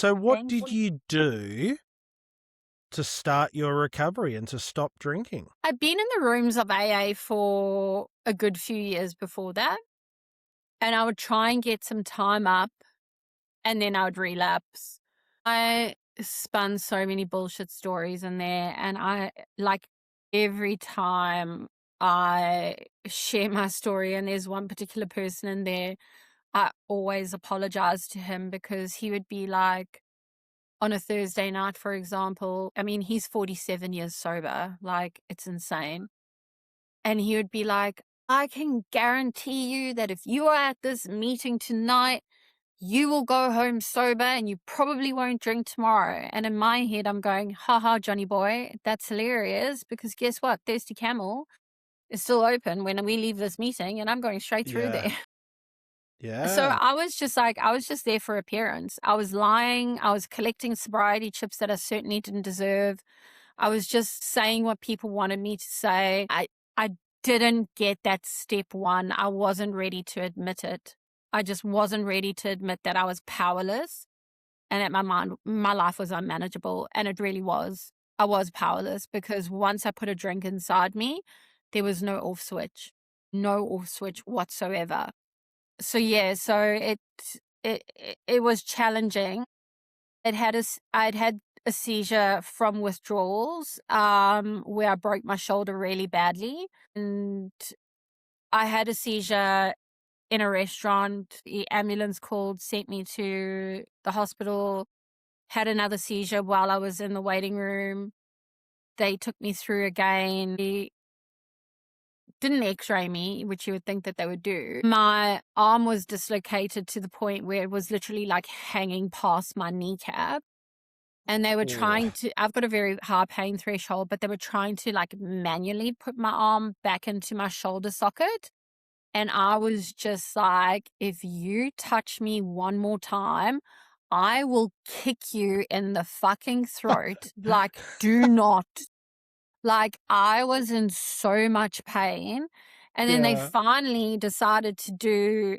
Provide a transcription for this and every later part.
So what did Thankfully, you do to start your recovery and to stop drinking? I'd been in the rooms of AA for a good few years before that, and I would try and get some time up, and then I would relapse. I spun so many bullshit stories in there, and every time I share my story and there's one particular person in there, I always apologize to him because he would be like, on a Thursday night, for example, I mean, he's 47 years sober, like, it's insane. And he would be like, I can guarantee you that if you are at this meeting tonight, you will go home sober and you probably won't drink tomorrow. And in my head, I'm going, haha, Johnny boy, that's hilarious because guess what? Thirsty Camel is still open when we leave this meeting and I'm going straight through Yeah. there. So Yeah. I was just like, I was just there for appearance. I was lying. I was collecting sobriety chips that I certainly didn't deserve. I was just saying what people wanted me to say. I didn't get that step one. I wasn't ready to admit it. I just wasn't ready to admit that I was powerless and that my life was unmanageable. And it really was. I was powerless because once I put a drink inside me, there was no off switch whatsoever. So yeah, it was challenging. I'd had a seizure from withdrawals, where I broke my shoulder really badly, and I had a seizure in a restaurant. The ambulance called, sent me to the hospital. Had another seizure while I was in the waiting room. They took me through again. They didn't x-ray me, which you would think that they would do. My arm was dislocated to the point where it was literally like hanging past my kneecap. And they were trying Oh. to, I've got a very high pain threshold, but they were trying to like manually put my arm back into my shoulder socket. And I was just like, if you touch me one more time, I will kick you in the fucking throat. Like, do not. Like, I was in so much pain. And then they Yeah. finally decided to do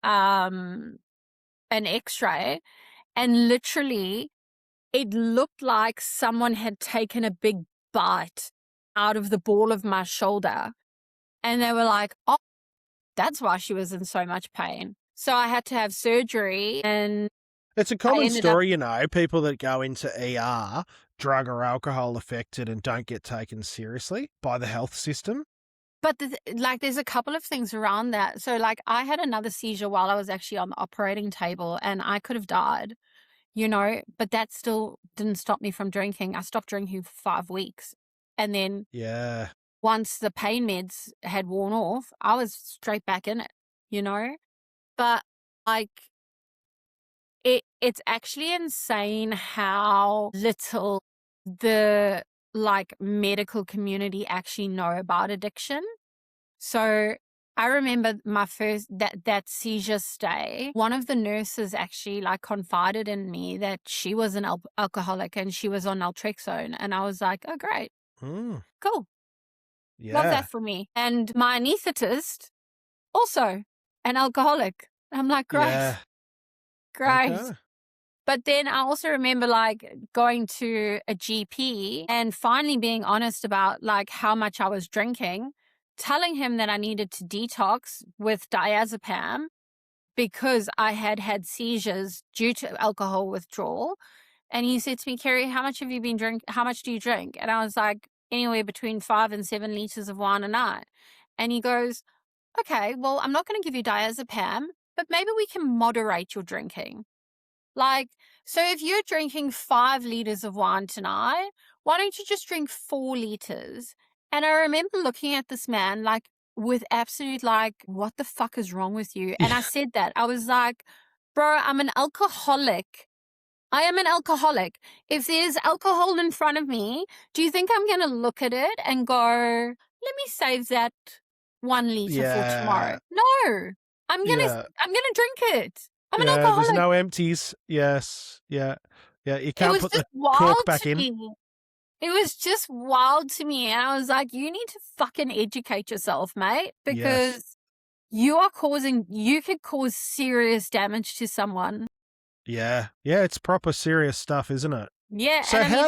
an x-ray, and literally it looked like someone had taken a big bite out of the ball of my shoulder. And they were like, oh, that's why she was in so much pain. So I had to have surgery, and It's a I common ended up, story, people that go into ER, drug or alcohol affected, and don't get taken seriously by the health system. but there's a couple of things around that. So like I had another seizure while I was actually on the operating table and I could have died, but that still didn't stop me from drinking. I stopped drinking for 5 weeks. And then Yeah. once the pain meds had worn off, I was straight back in it, you know? But like it's actually insane how little the like medical community actually know about addiction. So I remember my first that seizure stay. One of the nurses actually like confided in me that she was an alcoholic and she was on naltrexone, and I was like, oh great, Mm. cool, love Yeah. that for me. And my anesthetist also an alcoholic. I'm like, great, Yeah. great. Okay. But then I also remember like going to a GP and finally being honest about like how much I was drinking, telling him that I needed to detox with diazepam because I had had seizures due to alcohol withdrawal. And he said to me, Kerry, how much have you been how much do you drink? And I was like, anywhere between 5 and 7 liters of wine a night. And he goes, okay, well, I'm not going to give you diazepam, but maybe we can moderate your drinking. Like, so if you're drinking 5 liters of wine tonight, why don't you just drink 4 liters? And I remember looking at this man like with absolute like, what the fuck is wrong with you? And I said that. I was like, bro, I'm an alcoholic. I am an alcoholic. If there's alcohol in front of me, do you think I'm going to look at it and go, let me save that 1 liter for tomorrow? Yeah. No, I'm going to, Yeah. I'm going to drink it. I'm an Yeah. There's alcoholic. no empties. Yes. Yeah. Yeah. You It can't was put just the cork wild back to in. me. It was just wild to me. And I was like, you need to fucking educate yourself, mate, Yes. because you could cause serious damage to someone. Yeah. Yeah, it's proper serious stuff, isn't it? Yeah, So and I how mean, did